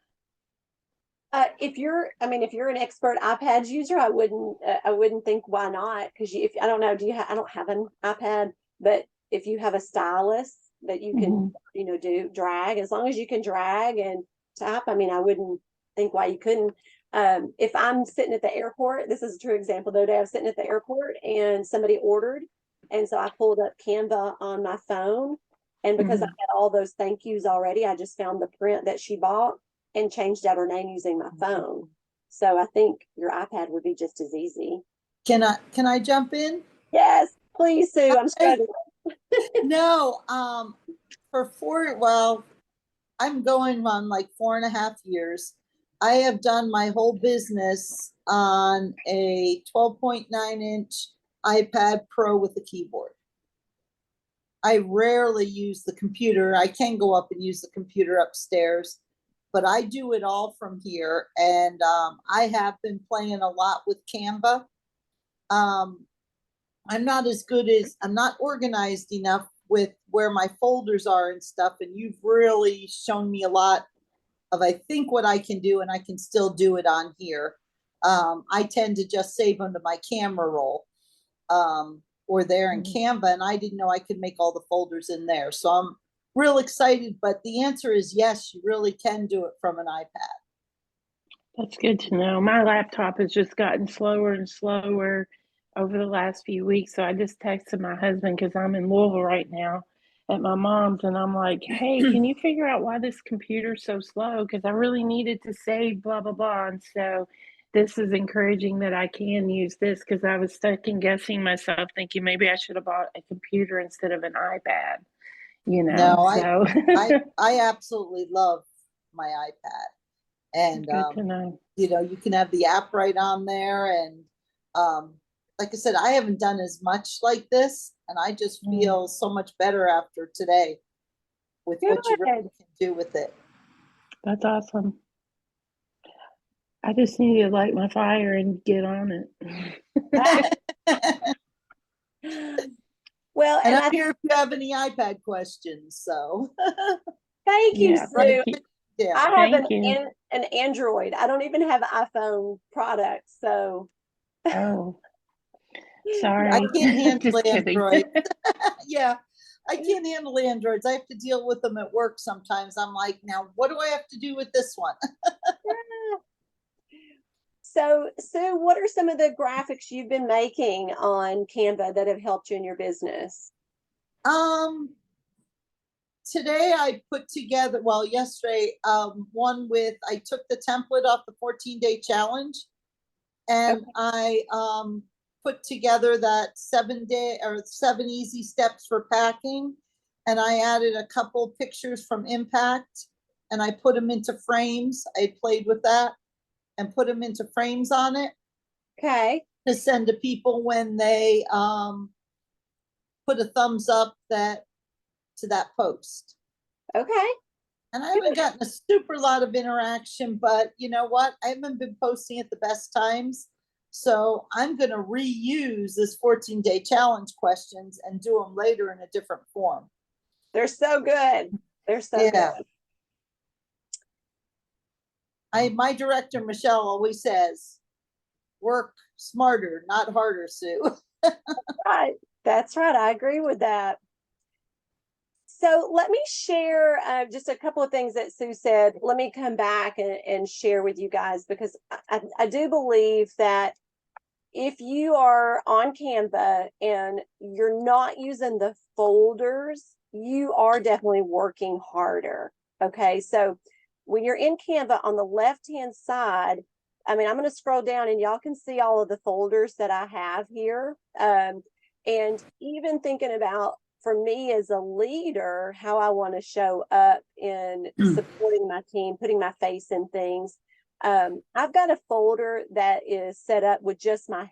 If you're an expert iPad user, I wouldn't think why not, because I don't know, I don't have an iPad, but if you have a stylus that you can, do drag, as long as you can drag and type, I wouldn't think why you couldn't. If I'm sitting at the airport, this is a true example. The other day I was sitting at the airport and somebody ordered, and so I pulled up Canva on my phone, and because I had all those thank yous already, I just found the print that she bought and changed out her name using my phone. So I think your iPad would be just as easy. Can I jump in? Yes, please, Sue. I'm struggling. No, I'm going on like 4.5 years. I have done my whole business on a 12.9-inch iPad Pro with a keyboard. I rarely use the computer. I can go up and use the computer upstairs, but I do it all from here. And I have been playing a lot with Canva. I'm not organized enough with where my folders are and stuff. And you've really shown me a lot I think what I can do, and I can still do it on here. I tend to just save them to my camera roll, or there in Canva, and I didn't know I could make all the folders in there. So I'm real excited, but the answer is yes, you really can do it from an iPad. That's good to know. My laptop has just gotten slower and slower over the last few weeks. So I just texted my husband because I'm in Louisville right now at my mom's, and I'm like, hey, can you figure out why this computer's so slow? Because I really needed to save blah, blah, blah. And so this is encouraging that I can use this, because I was second guessing myself thinking maybe I should have bought a computer instead of an iPad, No, so I absolutely love my iPad. And good to know. you know, you can have the app right on there. And like I said, I haven't done as much like this, and I just feel so much better after today with what you really can do with it. That's awesome. I just need to light my fire and get on it. Well, and I'm here if you have any iPad questions. So thank you, Sue. Thank you. Yeah, I have an Android. I don't even have an iPhone product. So oh, sorry. I can't handle Just Android. Yeah, I can't handle Androids. I have to deal with them at work sometimes. I'm like, now what do I have to do with this one? So, Sue, what are some of the graphics you've been making on Canva that have helped you in your business? Today I put together, well, yesterday, one with, I took the template off the 14-day challenge, and I put together that 7-day or 7 easy steps for packing. And I added a couple pictures from Impact, and I put them into frames. I played with that and put them into frames on it. Okay. To send to people when they put a thumbs up to that post. Okay. And I haven't gotten a super lot of interaction, but you know what? I haven't been posting at the best times. So I'm going to reuse this 14-day challenge questions and do them later in a different form. They're so good. They're so good. My director, Michelle, always says, work smarter, not harder, Sue. Right. That's right. I agree with that. So let me share just a couple of things that Sue said. Let me come back and share with you guys, because I do believe that if you are on Canva and you're not using the folders, you are definitely working harder. Okay, so when you're in Canva on the left-hand side, I mean, I'm going to scroll down and y'all can see all of the folders that I have here. And even thinking about, for me as a leader, how I want to show up in supporting my team, putting my face in things. I've got a folder that is set up with just my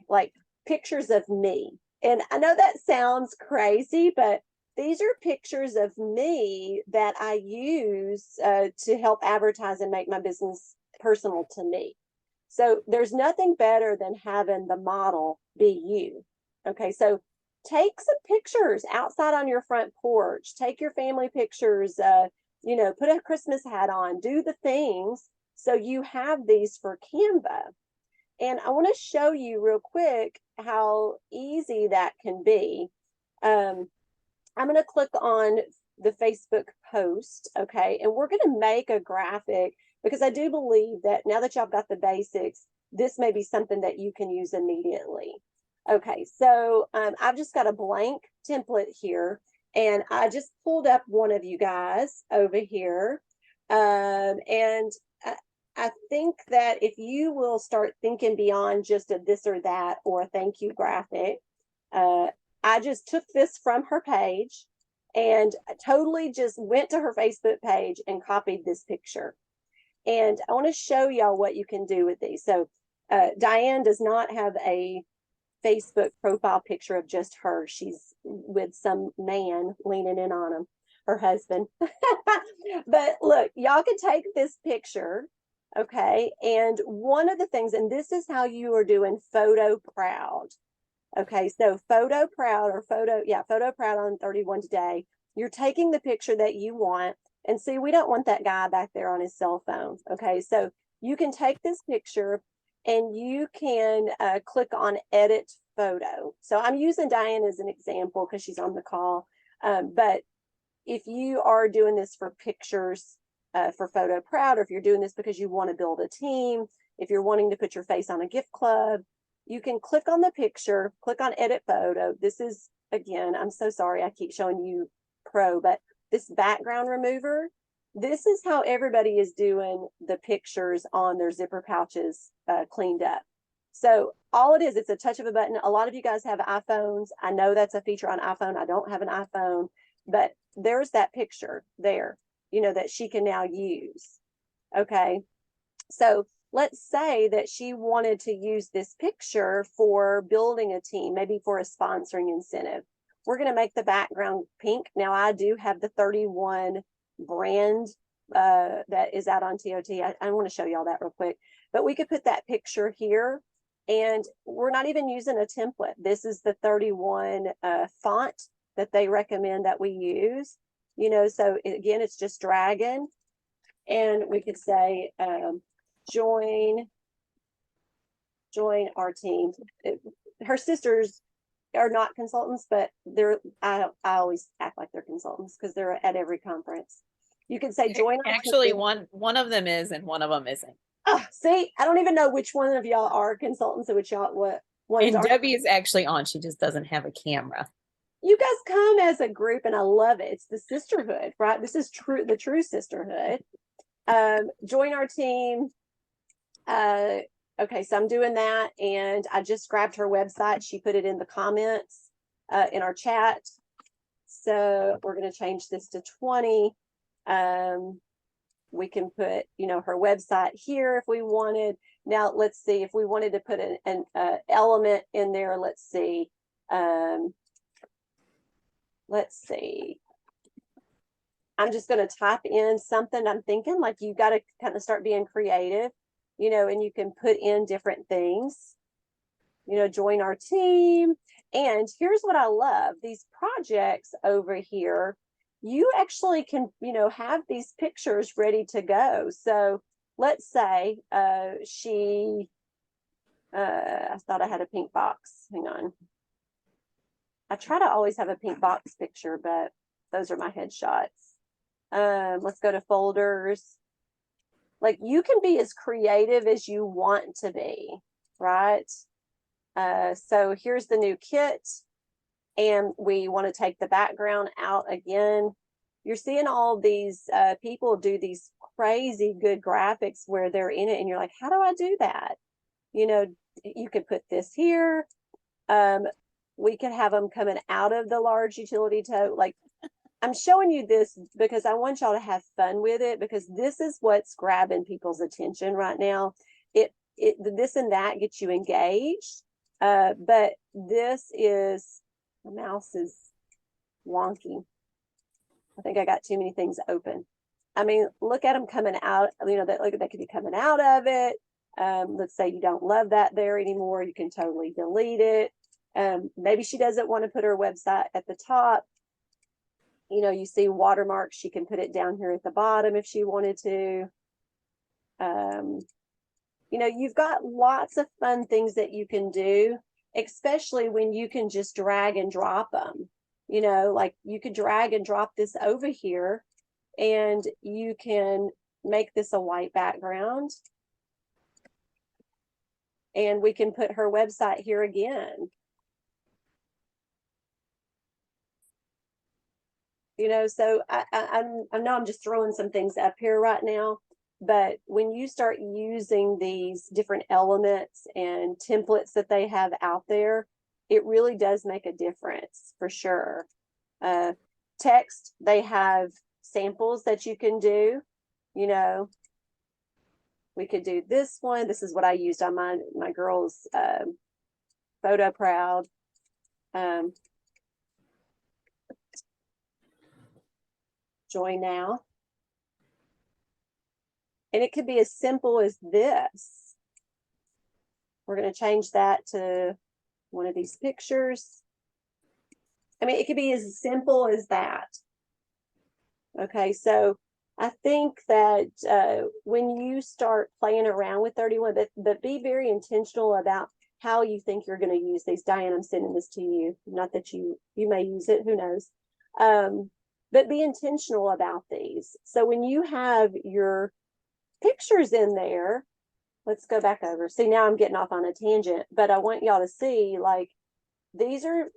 pictures of me. And I know that sounds crazy, but these are pictures of me that I use to help advertise and make my business personal to me. So there's nothing better than having the model be you. Okay, so take some pictures outside on your front porch. Take your family pictures, put a Christmas hat on, do the things. So you have these for Canva. And I want to show you real quick how easy that can be. I'm going to click on the Facebook post, okay? And we're going to make a graphic, because I do believe that now that y'all got the basics, this may be something that you can use immediately. Okay, so I've just got a blank template here, and I just pulled up one of you guys over here. And I think that if you will start thinking beyond just a this or that or a thank you graphic, I just took this from her page and totally just went to her Facebook page and copied this picture. And I want to show y'all what you can do with these. So Diane does not have a Facebook profile picture of just her. She's with some man leaning in on him, her husband. But look, y'all can take this picture, okay? And one of the things, and this is how you are doing photo proud. Okay, so photo proud on 31 today. You're taking the picture that you want, And see, we don't want that guy back there on his cell phone. Okay, so you can take this picture and you can click on edit photo. So I'm using Diane as an example because she's on the call. But if you are doing this for pictures for Photo Proud, or if you're doing this because you want to build a team, if you're wanting to put your face on a gift club, you can click on the picture, click on edit photo. This is, again, I'm so sorry I keep showing you Pro, but this background remover, this is how everybody is doing the pictures on their zipper pouches cleaned up. So all it is, it's a touch of a button. A lot of you guys have iPhones. I know that's a feature on iPhone. I don't have an iPhone, but there's that picture there, you know, that she can now use. Okay. So let's say that she wanted to use this picture for building a team, maybe for a sponsoring incentive. We're going to make the background pink. Now, I do have the 31 brand that is out on TOT. I want to show y'all that real quick, but we could put that picture here, and we're not even using a template. This is the 31 font that they recommend that we use, you know, so again, it's just dragging, and we could say, join our team. Her sisters are not consultants, but I always act like they're consultants because they're at every conference. You could say join our Actually, team. one of them is and one of them isn't. Oh, see, I don't even know which one of y'all are consultants and which y'all what ones And are. Debbie is actually on. She just doesn't have a camera. You guys come as a group, and I love it. It's the sisterhood, right? This is true, the true sisterhood. Join our team. Okay, so I'm doing that, and I just grabbed her website. She put it in the comments in our chat. So we're going to change this to 20. We can put, you know, her website here if we wanted. Now, let's see if we wanted to put an element in there. Let's see. Let's see. I'm just going to type in something. I'm thinking like you got to kind of start being creative, you know, and you can put in different things, you know, join our team. And here's what I love, these projects over here, you actually can, you know, have these pictures ready to go. So let's say I thought I had a pink box. Hang on. I try to always have a pink box picture, but those are my headshots. Let's go to folders. Like, you can be as creative as you want to be, right? So here's the new kit, and we want to take the background out again. You're seeing all these people do these crazy good graphics where they're in it, and you're like, how do I do that? You know, you could put this here. We could have them coming out of the large utility tote. Like, I'm showing you this because I want y'all to have fun with it, because this is what's grabbing people's attention right now. This and that gets you engaged. But this is, the mouse is wonky. I think I got too many things open. I mean, look at them coming out, you know, that they could be coming out of it. Let's say you don't love that there anymore. You can totally delete it. Maybe she doesn't want to put her website at the top. You know, you see watermarks, she can put it down here at the bottom if she wanted to. You know, you've got lots of fun things that you can do, especially when you can just drag and drop them. You know, like you could drag and drop this over here, and you can make this a white background. And we can put her website here again. You know, so I know I'm just throwing some things up here right now, but when you start using these different elements and templates that they have out there, it really does make a difference for sure. Text, they have samples that you can do. You know, we could do this one. This is what I used on my girls' Photo Proud. Join now. And it could be as simple as this. We're going to change that to one of these pictures. I mean, it could be as simple as that. Okay, so I think that when you start playing around with 31, but be very intentional about how you think you're going to use these. Diane, I'm sending this to you. Not that you may use it, who knows. But be intentional about these. So when you have your pictures in there, let's go back over. See, now I'm getting off on a tangent, but I want y'all to see, like, these are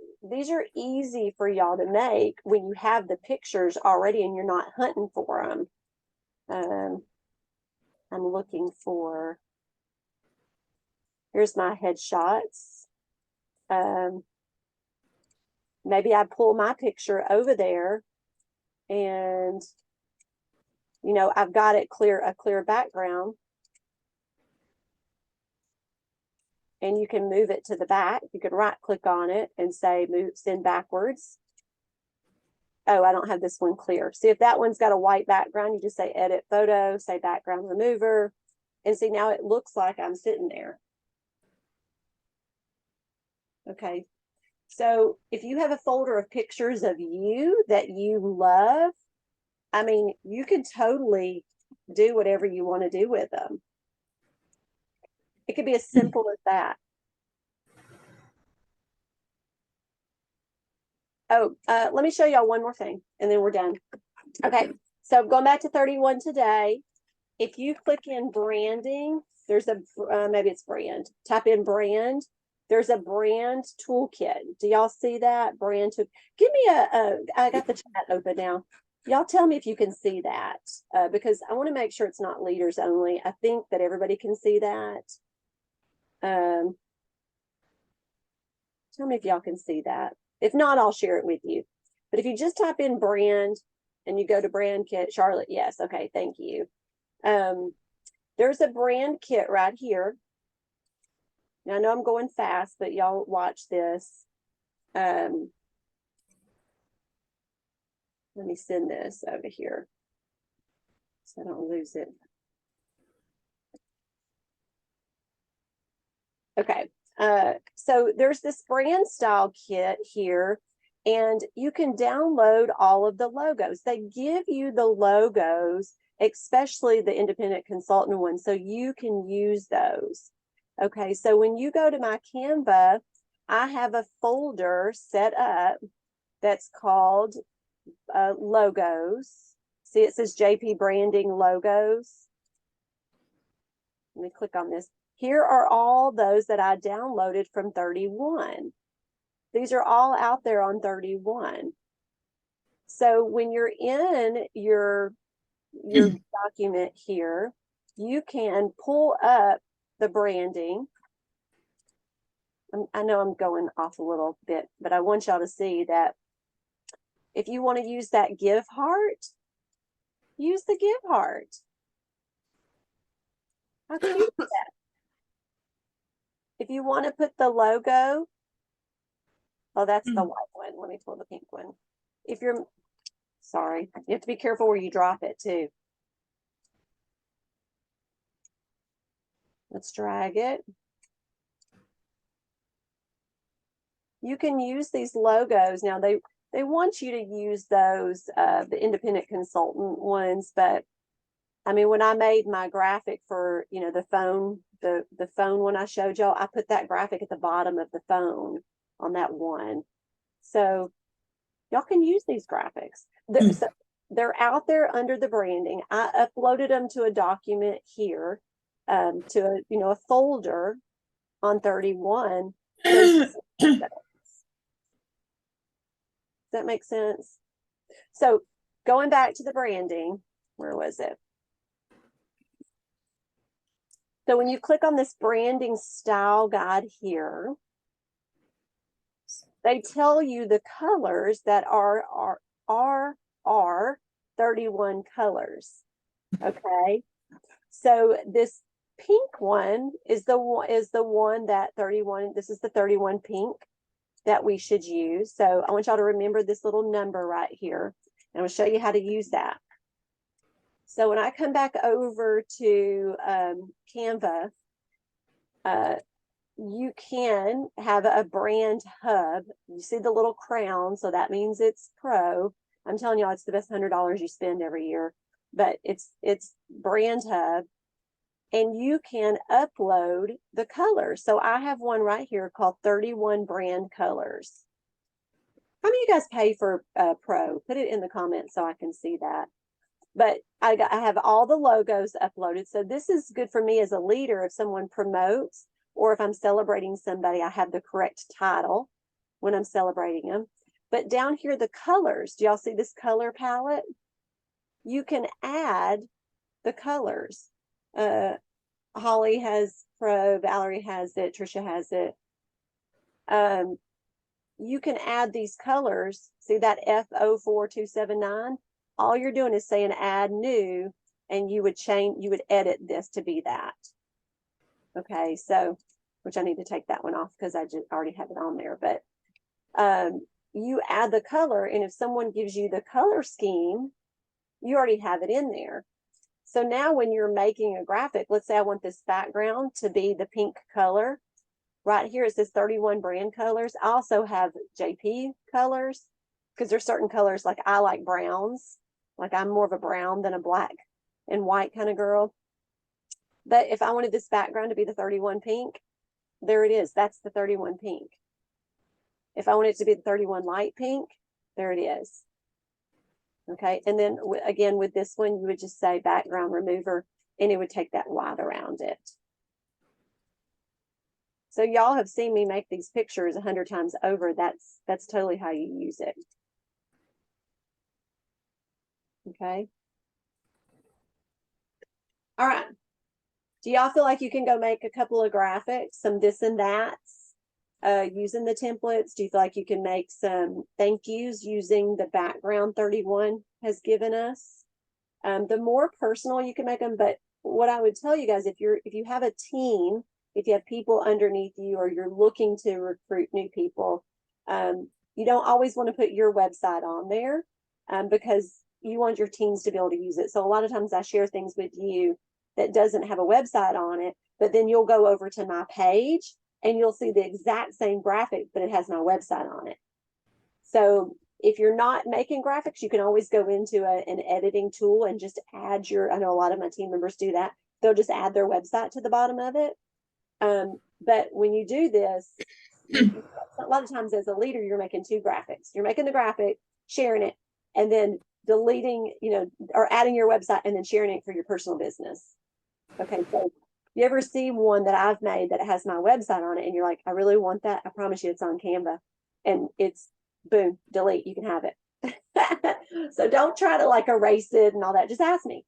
easy for y'all to make when you have the pictures already and you're not hunting for them. I'm looking for, here's my headshots. Maybe I pull my picture over there and, you know, I've got it a clear background. And you can move it to the back. You can right click on it and say send backwards. Oh, I don't have this one clear. See, if that one's got a white background, you just say edit photo, say background remover, and see, now it looks like I'm sitting there. Okay. So if you have a folder of pictures of you that you love, I mean, you can totally do whatever you want to do with them. It could be as simple as that. Oh, let me show y'all one more thing and then we're done. Okay, so going back to 31 today, if you click in branding, there's a, maybe it's brand, type in brand, there's a brand toolkit. Do y'all see that? Brand to give me I got the chat open now. Y'all tell me if you can see that, because I want to make sure it's not leaders only. I think that everybody can see that. Tell me if y'all can see that. If not, I'll share it with you. But if you just type in brand and you go to brand kit, Charlotte, yes, okay, thank you. There's a brand kit right here. Now I know I'm going fast, but y'all watch this. Let me send this over here so I don't lose it. Okay, so there's this brand style kit here, and you can download all of the logos. They give you the logos, especially the independent consultant ones, so you can use those. Okay, so when you go to my Canva, I have a folder set up that's called logos. See, it says JP branding logos. Let me click on this. Here are all those that I downloaded from 31. These are all out there on 31. So when you're in your document here, you can pull up the branding. I know I'm going off a little bit, but I want y'all to see that if you want to use that give heart, use the give heart. How cute is that? If you want to put the logo, oh, that's the white one. Let me pull the pink one. If you're, sorry, you have to be careful where you drop it too. Let's drag it. You can use these logos. Now they want you to use those, the independent consultant ones, but I mean, when I made my graphic for, you know, the phone one I showed y'all, I put that graphic at the bottom of the phone on that one. So y'all can use these graphics. So they're out there under the branding. I uploaded them to a document here, to a, you know, a folder on 31. Does that make sense? So going back to the branding, where was it? So when you click on this branding style guide here, they tell you the colors that are 31 colors. Okay. So this pink one is the one that 31, this is the 31 pink that we should use. So I want y'all to remember this little number right here. And I'm gonna show you how to use that. So when I come back over to Canva, you can have a brand hub. You see the little crown, so that means it's pro. I'm telling y'all, it's the best $100 you spend every year. but it's Brand Hub, and you can upload the colors. So I have one right here called 31 Brand Colors. How many of you guys pay for Pro? Put it in the comments so I can see that. But I have all the logos uploaded. So this is good for me as a leader. If someone promotes or if I'm celebrating somebody, I have the correct title when I'm celebrating them. But down here, the colors, do y'all see this color palette? You can add the colors. Holly has Pro, Valerie has it, Trisha has it. You can add these colors. See that F04279? All you're doing is saying add new, and you would edit this to be that. Okay, so, which I need to take that one off because I just already have it on there. But you add the color, and if someone gives you the color scheme, you already have it in there. So now when you're making a graphic, let's say I want this background to be the pink color. Right here it says 31 Brand Colors. I also have JP colors because there's certain colors, like I like browns. Like I'm more of a brown than a black and white kind of girl. But if I wanted this background to be the 31 pink, there it is. That's the 31 pink. If I wanted it to be the 31 light pink, there it is. Okay, and then again with this one, you would just say background remover, and it would take that white around it. So y'all have seen me make these pictures 100 times over. That's totally how you use it. Okay. All right. Do y'all feel like you can go make a couple of graphics, some this and that's, using the templates? Do you feel like you can make some thank yous using the background 31 has given us? The more personal you can make them, but what I would tell you guys, if you have a team, if you have people underneath you, or you're looking to recruit new people, you don't always want to put your website on there, because you want your teams to be able to use it. So a lot of times I share things with you that doesn't have a website on it, but then you'll go over to my page and you'll see the exact same graphic, but it has my website on it. So if you're not making graphics, you can always go into an editing tool and just add I know a lot of my team members do that. They'll just add their website to the bottom of it. But when you do this, a lot of times as a leader, you're making two graphics. You're making the graphic, sharing it, and then deleting, or adding your website and then sharing it for your personal business. Okay, so you ever see one that I've made that has my website on it and you're like, I really want that? I promise you it's on Canva, and it's boom, delete, you can have it. So don't try to like erase it and all that. Just ask me.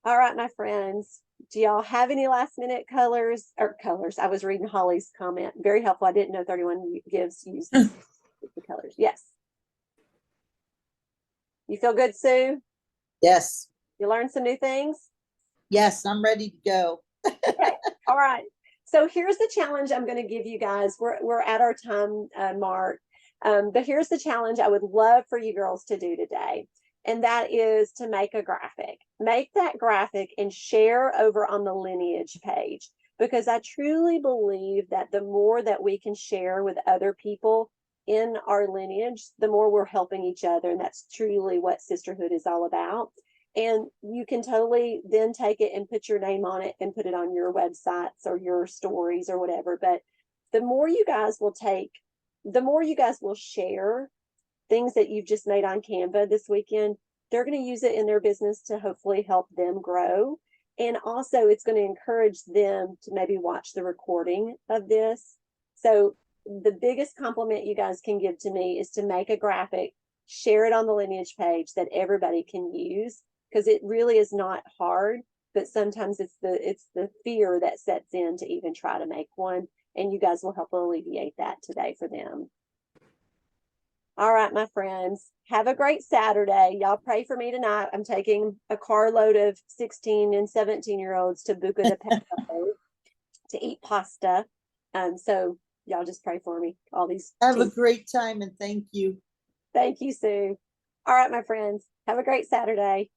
All right, my friends, do y'all have any last minute colors? I was reading Holly's comment. Very helpful. I didn't know 31 gives use the colors. Yes. You feel good, Sue? Yes. You learned some new things? Yes, I'm ready to go. Okay. All right. So here's the challenge I'm going to give you guys. We're at our time mark. But here's the challenge I would love for you girls to do today. And that is to make a graphic. Make that graphic and share over on the lineage page, because I truly believe that the more that we can share with other people in our lineage, the more we're helping each other. And that's truly what sisterhood is all about. And you can totally then take it and put your name on it and put it on your websites or your stories or whatever. But the more you guys will share things that you've just made on Canva this weekend, they're going to use it in their business to hopefully help them grow. And also it's going to encourage them to maybe watch the recording of this. So the biggest compliment you guys can give to me is to make a graphic, share it on the lineage page that everybody can use, because it really is not hard, but sometimes it's the fear that sets in to even try to make one. And you guys will help alleviate that today for them. All right, my friends, have a great Saturday. Y'all pray for me tonight. I'm taking a carload of 16 and 17-year-olds to Buca di Beppo to eat pasta. So y'all just pray for me. All these. Have a great time, and thank you. Thank you, Sue. All right, my friends, have a great Saturday.